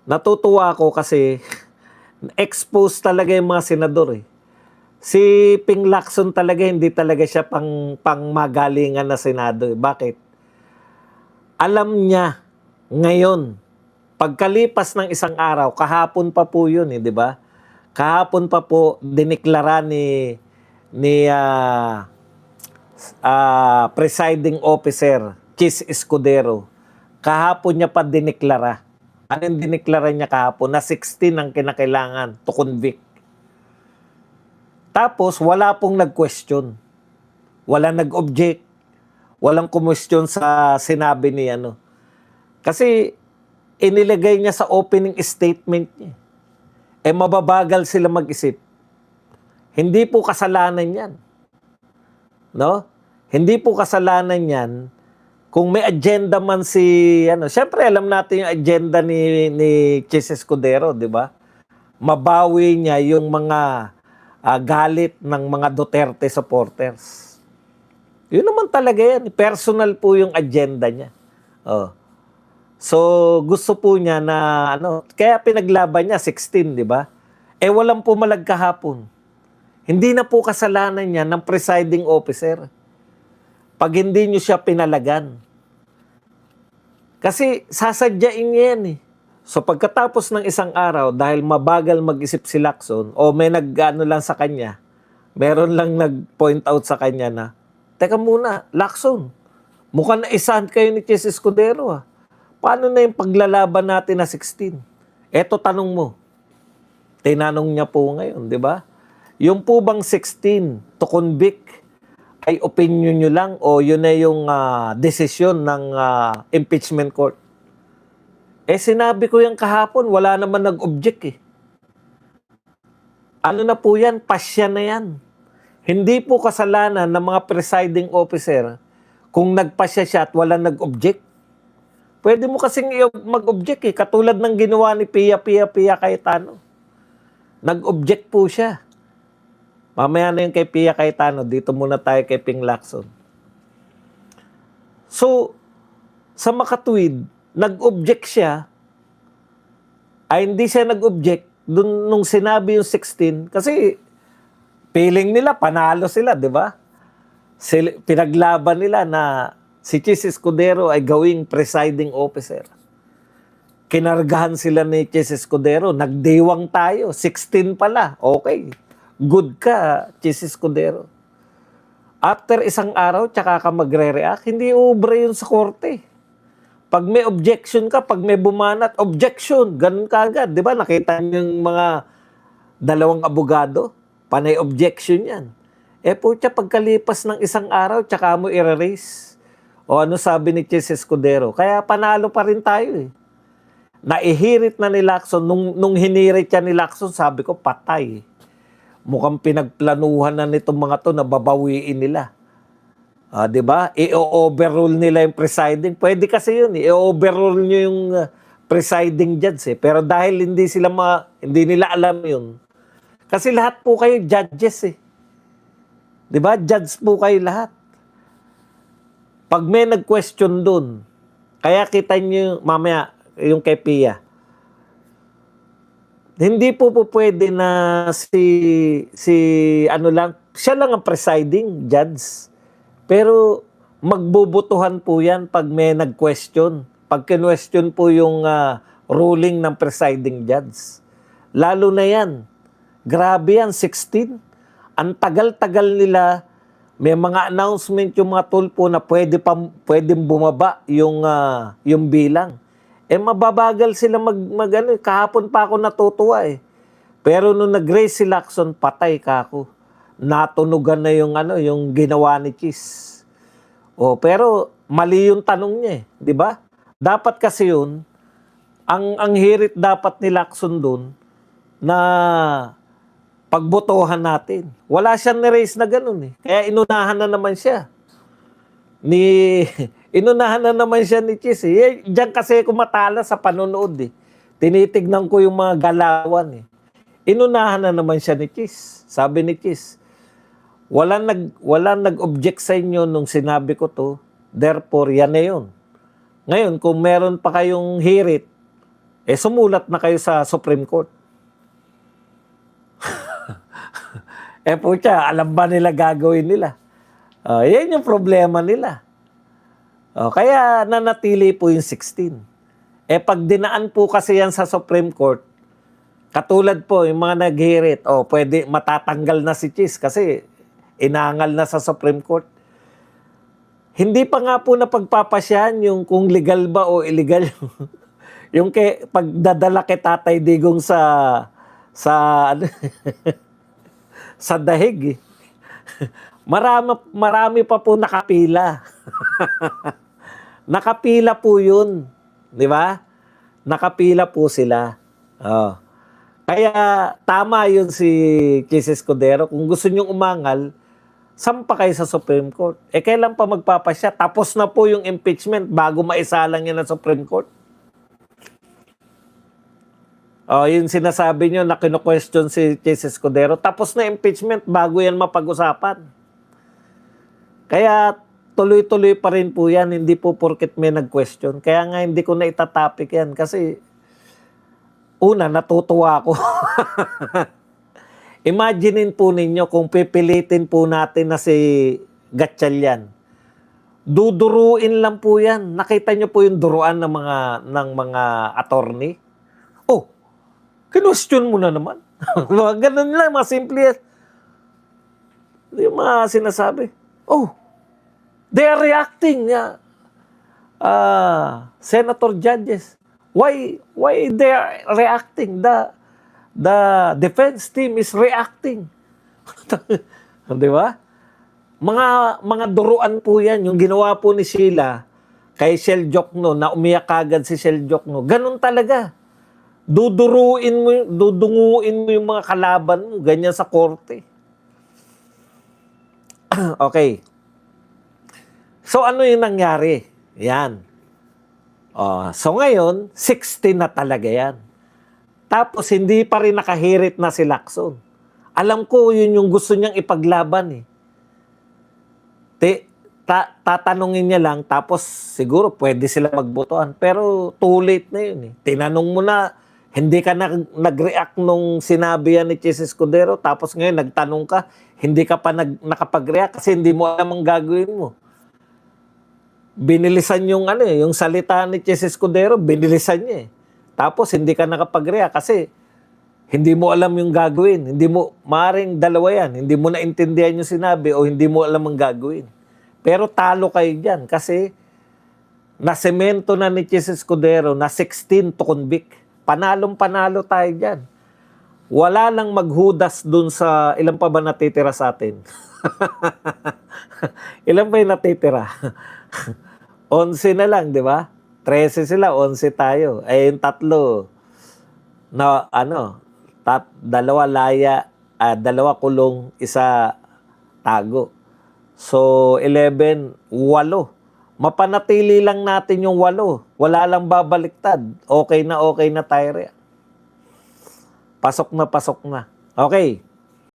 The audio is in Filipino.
Natutuwa ako kasi expose talaga yung mga senador eh. Si Ping Lacson talaga hindi talaga siya pangmagalingan na senado eh. Bakit? Alam niya ngayon, pagkalipas ng isang araw, kahapon pa po yun eh, di ba? Kahapon pa po diniklara ni presiding officer, Chis Escudero. Kahapon niya pa diniklara. Ano yung diniklara niya kahapon? Na 16 ang kinakailangan to convict. Tapos, wala pong nag-question. Wala nag-object. Walang kumwestiyon sa sinabi ni ano. Kasi, inilagay niya sa opening statement niya. Eh, mababagal sila mag-isip. Hindi po kasalanan yan. No? Hindi po kasalanan yan kung may agenda man si ano. Siyempre, alam natin yung agenda ni Chis Escudero, di ba? Mabawi niya yung mga galit ng mga Duterte supporters. Yun naman talaga yan. Personal po yung agenda niya. Oh. So, gusto po niya na, ano, kaya pinaglaban niya, 16, di ba? Eh, walang pumalag kahapon. Hindi na po kasalanan niya ng presiding officer. Pag hindi niyo siya pinalagan. Kasi, sasadyain niya yan eh. So, pagkatapos ng isang araw, dahil mabagal mag-isip si Lacson, o may nag-ano lang sa kanya, meron lang nag-point out sa kanya na, teka muna, Lacson, mukhang naisahan kayo ni Chis Escudero ah. Paano na yung paglalaban natin na 16? Eto tanong mo. Tinanong niya po ngayon, di ba? Yung po bang 16 to convict ay opinion nyo lang o yun na yung desisyon ng impeachment court? Eh sinabi ko yung kahapon, wala naman nag-object eh. Ano na po yan? Pasya na yan. Hindi po kasalanan ng mga presiding officer kung nagpasya siya at wala nag-object. Pwede mo kasing mag-object eh. Katulad ng ginawa ni Pia Cayetano. Nag-object po siya. Mamaya na yung kay Pia Cayetano. Dito muna tayo kay Ping Lacson. So, sa makatuwid, nag-object siya. Ay hindi siya nag-object dun, nung sinabi yung 16. Kasi feeling nila, panalo sila, di ba? Pinaglaban nila na si Chis Escudero ay gawing presiding officer. Kinargahan sila ni Chis Escudero. Nagdiwang tayo. 16 pala. Okay. Good ka, Chis Escudero. After isang araw, tsaka ka magre-react, hindi ubre yun sa korte. Pag may objection ka, pag may bumanat, objection. Ganun ka agad. Di ba? Nakita niyo yung mga dalawang abogado. Panay objection yan. Eh putya, pagkalipas ng isang araw, tsaka mo i-erase. O ano sabi ni Chis Escudero? Kaya panalo pa rin tayo eh. Naihirit na ni Lacson. Nung hinirit siya ni Lacson, sabi ko, patay. Mukhang pinagplanuhan na nitong mga to na babawiin nila. Di ba? I-overrule nila yung presiding. Pwede kasi yun. I-overrule nyo yung presiding judge eh. Pero dahil hindi nila alam yun. Kasi lahat po kayo judges eh. Di ba? Judge po kayo lahat. Pag may nag-question dun, kaya kita nyo mamaya yung kay Pia, hindi po pwede na siya lang ang presiding judge. Pero magbubutuhan po yan pag may nag-question. Pag kinwestiyon po yung ruling ng presiding judge. Lalo na yan. Grabe yan, 16. Ang tagal-tagal nila, may mga announcement yung mga tulpo na pwedeng bumaba yung bilang. Eh mababagal sila ano, kahapon pa ako natutuwa eh. Pero nung nag-raise si Lacson, patay ka ako. Natunugan na yung ginawa ni Chis. Pero mali yung tanong niya eh, di ba? Dapat kasi yun, ang hirit dapat ni Lacson doon na pagbotohan natin. Wala siyang ni-raise na ganun eh. Kaya inunahan na naman siya. Inunahan na naman siya ni Chis eh. Diyan kasi ako matala sa panonood eh. Tinitignan ko yung mga galawan eh. Inunahan na naman siya ni Chis. Sabi ni Chis, walang nag-object sa inyo nung sinabi ko to. Therefore, yan na yun. Ngayon, kung meron pa kayong hirit, Sumulat na kayo sa Supreme Court. Pucha, alam ba nila gagawin nila? Yan yung problema nila. Kaya nanatili po yung 16. Pag dinaan po kasi yan sa Supreme Court, katulad po yung mga naghirit, pwede matatanggal na si Chis kasi inangal na sa Supreme Court. Hindi pa nga po na pagpapasyahan yung kung legal ba o illegal yung pagdadala kay Tatay Digong sa ano, sa dahig. Marami pa po nakapila. Nakapila po yun. Di ba? Nakapila po sila. Kaya tama yun si Chis Escudero. Kung gusto nyong umangal, sampa kayo sa Supreme Court. Kailan pa magpapasya? Tapos na po yung impeachment bago maisalang yan ng Supreme Court. Yung sinasabi nyo na kino-question si Chis Escudero, tapos na impeachment bago yan mapag-usapan. Kaya tuloy-tuloy pa rin po yan, hindi po porket may nag-question. Kaya nga hindi ko na itatopic yan kasi una, natutuwa ako. Imaginein po ninyo kung pipilitin po natin na si Gatchalian. Duduruin lang po yan. Nakita nyo po yung duruan ng mga attorney? Kinwestiyon mo na naman. Ganun lang, mga simple yan. Yung mga sinasabi, they are reacting. Senator judges. Why they are reacting? The defense team is reacting. Di ba? Mga duruan po yan. Yung ginawa po ni Sheila kay Shell Jokno, na umiyak agad si Shell Jokno. Ganun talaga. Dudunguin mo yung mga kalaban mo, ganyan sa korte. Okay. So, ano yung nangyari? Yan. So, ngayon, 16 na talaga yan. Tapos, hindi pa rin nakahirit na si Lacson. Alam ko, yun yung gusto niyang ipaglaban tatanungin niya lang, tapos siguro pwede sila magbotohan. Pero, too late na yun Tinanong mo na, hindi ka nag-react nung sinabi yan ni Chis Escudero, tapos ngayon nagtanong ka, hindi ka pa nakapag-react kasi hindi mo alam ang gagawin mo. Binilisan yung yung salita ni Chis Escudero, binilisan niya Tapos hindi ka nakapag-react kasi hindi mo alam yung gagawin. Hindi mo, maaaring dalawa yan, hindi mo naintindihan yung sinabi o hindi mo alam ang gagawin. Pero talo kayo dyan kasi nasemento na ni Chis Escudero na 16 to convict. Panalong-panalo tayo dyan. Wala lang maghudas dun sa, ilan pa ba natitira sa atin? Ilan pa yung natitira? 11 na lang, di ba? 13 sila, 11 tayo. Yung tatlo, na dalawa laya, dalawa kulong, isa tago. So, 11, 8. Mapanatili lang natin yung 8. Wala lang babaliktad. Okay na tayo rin. Pasok na. Okay.